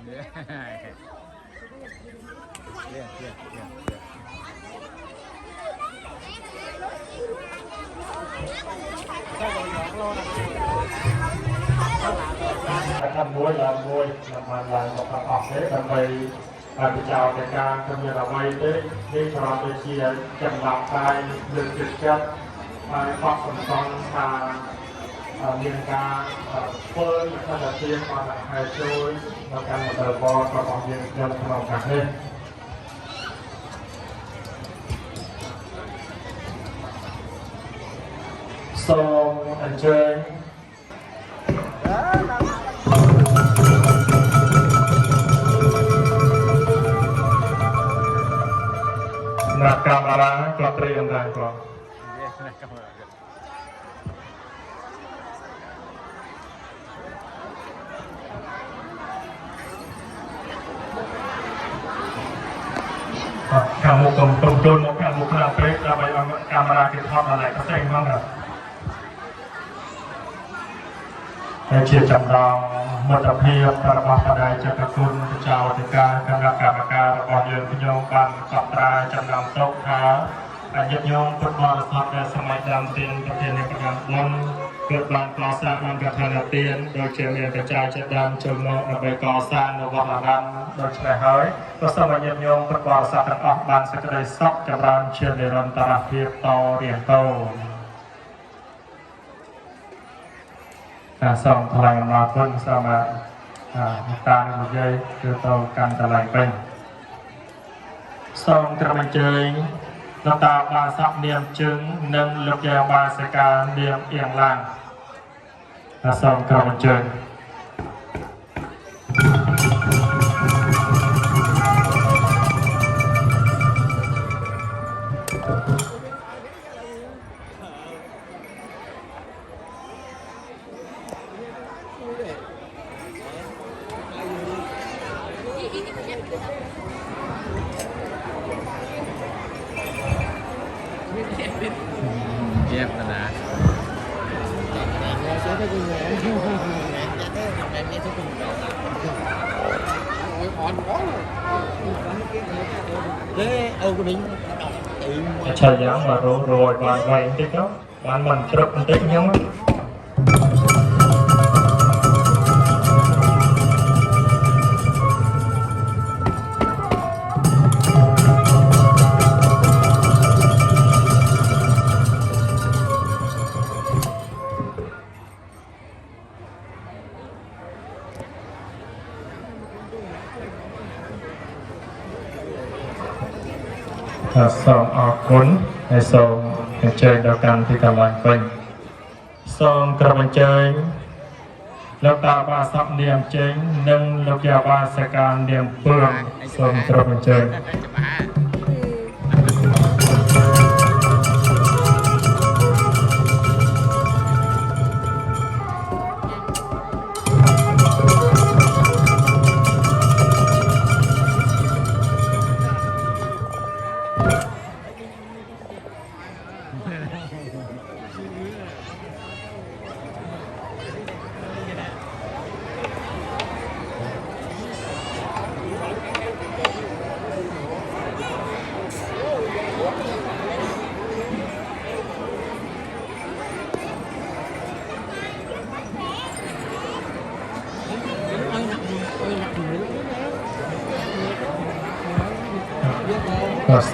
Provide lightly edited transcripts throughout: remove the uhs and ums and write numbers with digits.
ทำมวยลำมวยนำมาลายของออกเนี้ยทำไปพิจารณาการทำอย่างไรเด็กที่ชาวเชียร์จังหวัดไทยเดือดจุดจัดไปครอบสมบัติทางเมียนกาเฟิร์นขณะเทียนมาไฮช่วยมาการมาเติมบอลประกอบเย็นยนต์ขนมขัดเล่นส่งอันเชิญนักการร้านกลับเรียนได้ก่อนข้ามุกกลมกลมโดนข้ามุกเราเป๊ะเราไปเอาการมาเก็บทอดอะไรก็เซ็งบ้างครับให้เชียร์จำลองมรดกเพียบประมาปได้จากคุณเจ้าติการคณะกรรมการระบอบเยือนพิโยงบันกับตราจำลองโต๊ะขาอายุยงฟุตบอลสมัยสมัยดำเตียนประเทศในประการล้นเกิดบานก่อสร้างมันกระทำเตียนโดยเชื่อเมียกระจายจะดำจมโนไปก่อสร้างนวัตกรรมโดยเฉพาะก็สมัยยงฟุตบอลสัตว์ออกบานสกัดซับจำลองเชื่อในรันตระเพียบต่อเรียงโตส่งพลังมาพ้นสมาตาหนุ่มใหญ่คือโตกันตะไลเป็นส่งกระมันเจยลตาบาสับเนียมจึงนึ่งลูกยาบาสการเนียมเอียงล่างส่งกระมันเจยเย็บนะนะใช่ยังมาโรยมาไว้ติ๊กเนาะมันตรึกติ๊กยังส่งออกคุณในส่งเจอเดียวกันที่กำลังเป็นส่งกระมันเจยแล้วตาบาสับเนียมเจงนึ่งลูกยาบาสการเนียมเปลืองส่งกระมันเจย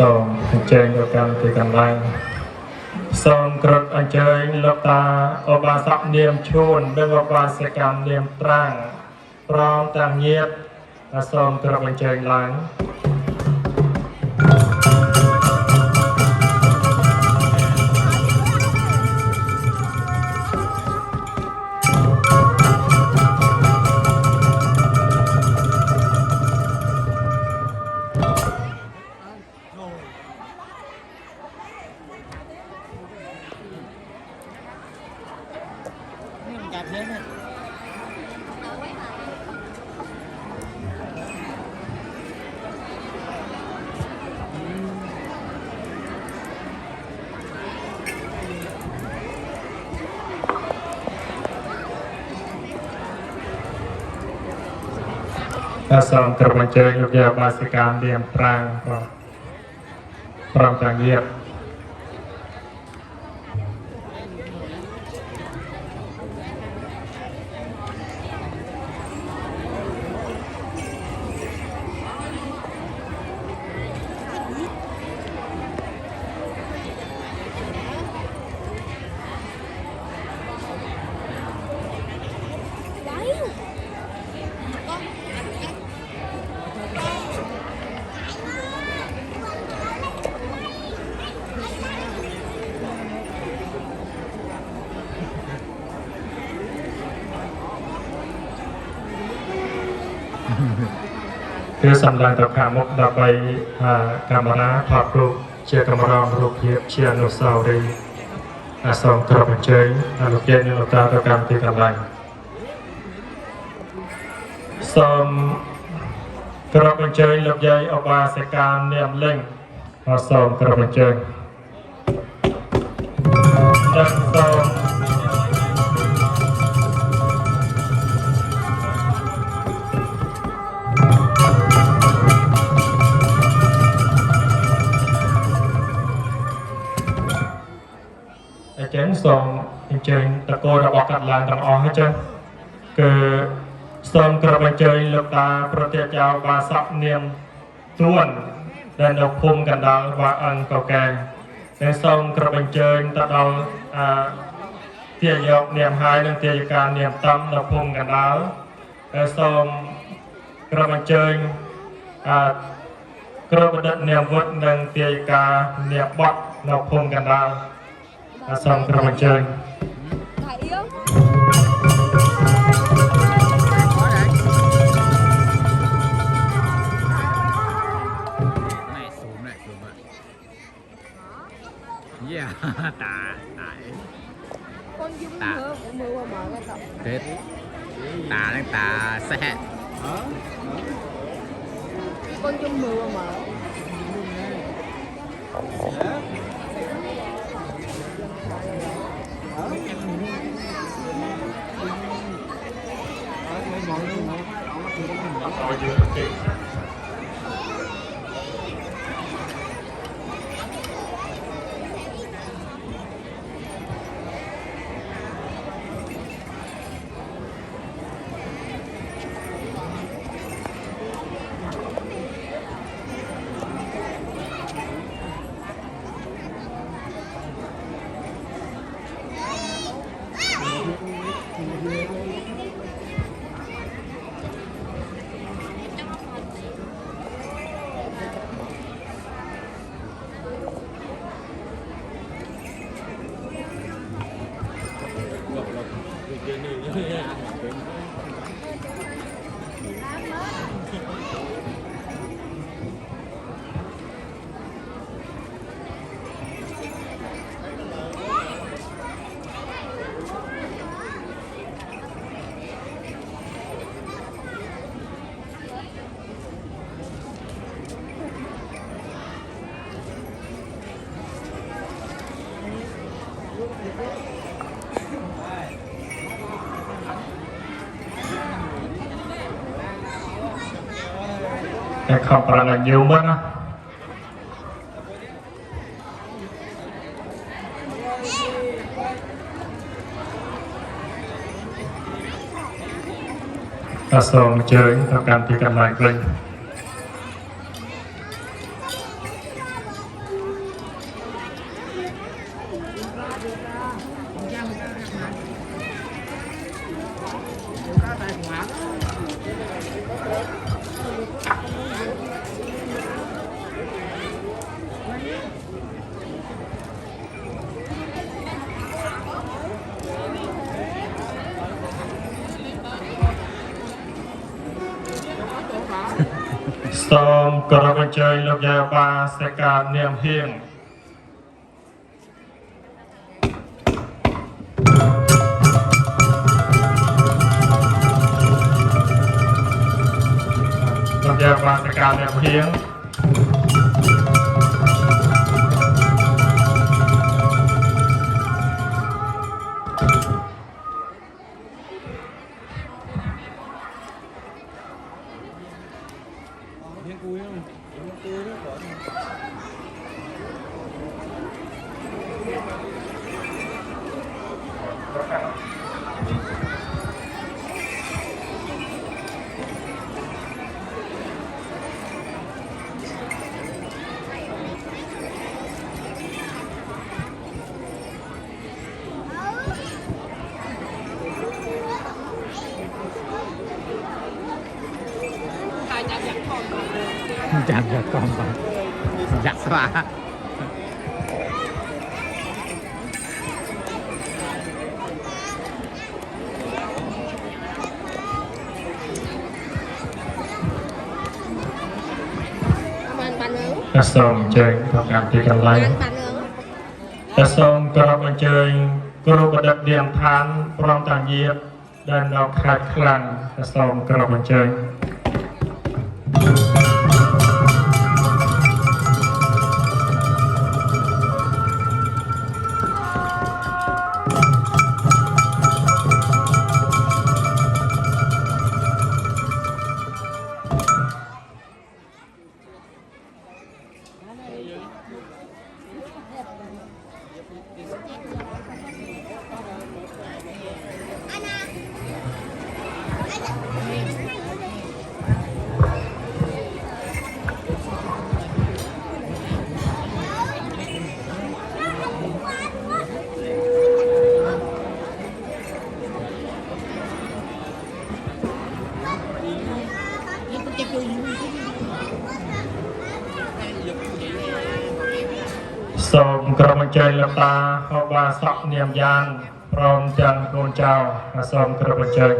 ส่งเจงเดียวกันที่กำลังส่งกรดอันเจงลบตาอบาสับเนียมชูนเรื่องอบาสกรรมเนียมตรังพร้อมต่างเงียบส่งกรดอันเจงหลัง សូមក្រុមអញ្ជើញលោកយាយបាសិកានាមប្រាំងប្រំតាំងៀបคือสำหรับตัวขามุกต่อไปกรรมนาถอดรูปเชียร์กรรมรองรูปเพียบเชียร์นุสาวรีส่งกระบอกเชยลูกเย็นลูกตาตัวกรรมที่กำลังส่งกระบอกเชยลูกใหญ่ออกมาสการเนียมเล่งส่งกระบอกเชยดังส่งเจนส่งเจนตะโกนบอกกัดลานต่างออกให้เจนคือส่งกระบอกเจยลูกตาประเทศเจ้าบาสับเนียมต้วนและดอกพุ่มกันดาวว่าอันเก่าแก่ในส่งกระบอกเจยตะดาวเที่ยวยกเนียมหายในเที่ยการเนียมตั้มดอกพุ่มกันดาวและส่งกระบอกเจยกระบอกเนียมวัดในเที่ยการเนียมบัดดอกพุ่มกันดาวส่งกระบอกเจย Yeah, tà con dung Tạ. mưa mở cái tập Tết tà đang tà xe con dung mưa mở Hãy แต่ขับประหลาดเยอะมากนะกระทรวงเจริญต่อการที่กำลังเกรงសូមគោរពអញ្ជើញលោកយាយបាសិកានាមហៀងលោកយាយបាសិកានាមហៀង Giặc giặc con vào giặc xóa Bạn nướng. តែសូមអញ្ជើញប្រកាន់ទីកន្លែង Bạn nướng. តែសូមគោរពអញ្ជើញគ្រូបដិនាមឋានព្រមទាំងញាតិដែលនៅខេត្តខ្លាំងតែសូមគោរពអញ្ជើញ សូមក្រុមអញ្ជើញលោកតាហៅបាសក់នាមយ៉ានព្រមទាំងកូនចៅសូមក្រុមអញ្ជើញ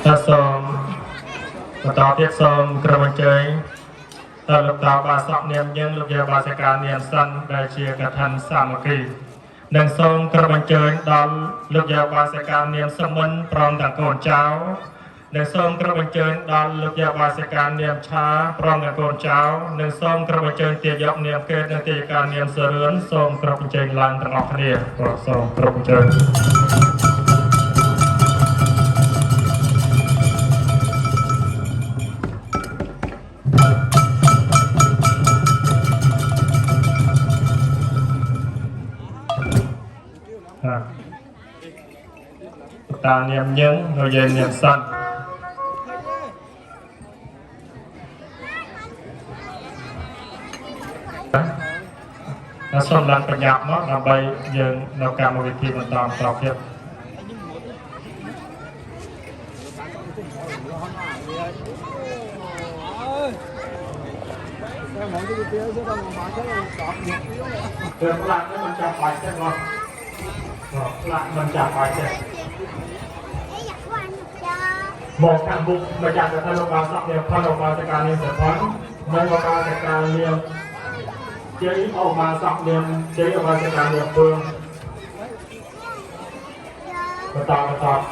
ta somបន្តទៀតសូមក្រុមអញ្ជើញដល់លោកតាបាសកនាមយើងលោកយាបាសិកានាមសិនដែលជាកថាសាមគ្គីនិងសូមក្រុមអញ្ជើញដល់លោកយាបាសិកានាមសមិនព្រមទាំងកូនចៅនិងសូមក្រុមអញ្ជើញដល់លោកយាបាសិកានាមឆាព្រមទាំងកូនចៅនិងសូមក្រុមអញ្ជើញទាយកនាមកេតនិងទាយិកានាមសរឿនសូមក្រុមអញ្ជើញឡើងទាំងអស់គ្នាសូមក្រុមអញ្ជើញ ta niệm những rồi về niệm sân nó xong lần phải nhập nó là bây giờ nó cả một việc thì mình làm tao kia Đường lạc nó mình chạm phải xem ngon lạc mình chạm phải xem một thằng bụng mà chạm được thân bà sắp đẹp thân bà sẽ càng lên sẽ thoáng nên bà sẽ càng lên chế ông bà sắp lên chế ông bà sẽ càng đẹp phương bà tỏ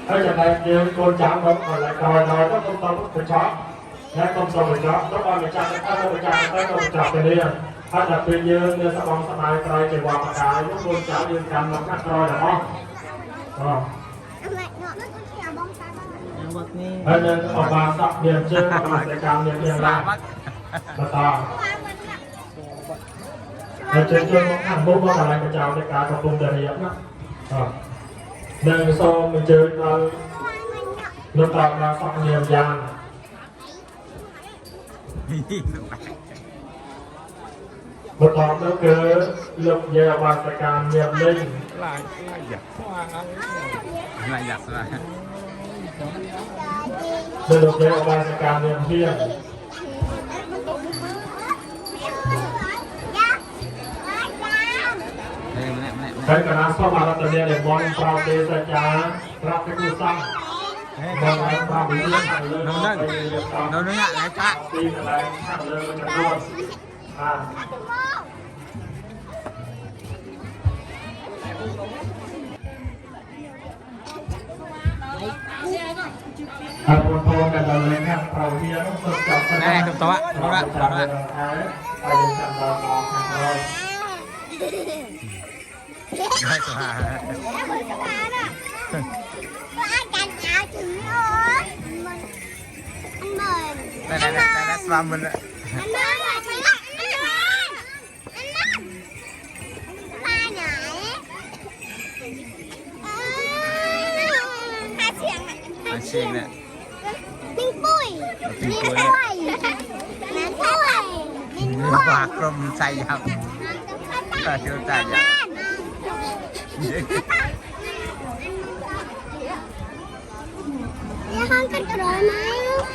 ở trận này như con cháu không còn lại đòi các công tông phải chó nên công tông phải chó các con phải chạm được thân phải chạm được thân phải chạm cái điถ้าจะเป็นยืนเนี่ยสบายสบายใจจะวางปากกาลูกบอลเจ้ายืนกันลำนักรอยหรอให้เดินออกมาสับเดียนเชื่อมาใส่กลางเดียนเดียนล่างมาต่อให้เชื่อเชื่อข้างบุ้งว่าอะไรกระเจ้าในการกระปุกเดียบนะเดินโซ่มันเจอเราเริ่มต่อมาสับเดียนยางmột hộp nữa cứ lục về và sẽ càng nhập linh lại giặc rồi để lục về và sẽ càng nhập thiên đây Hãy cả năm sau mà là tận để món rau tê sa chá rau cái củ xăng món rau cái nước hàng lơ Nấu nướng ạ, này cha. tin là hàng lơ chặt luôn à buồn thônกันเราเลยครับเราเที่ยวสดจับกัน Này, cầm tao ạ, đúng ạ, đúng ạ. ไปจับเรามองกันเลย Đây, tụi hà. Đây, slam mình ạ. Hai xiên nè. Pin bụi. Pin bụi. Nè thôi. Bạc rôm say dọc. Ta chưa say dọc. Dạ không cần cái rồi mà.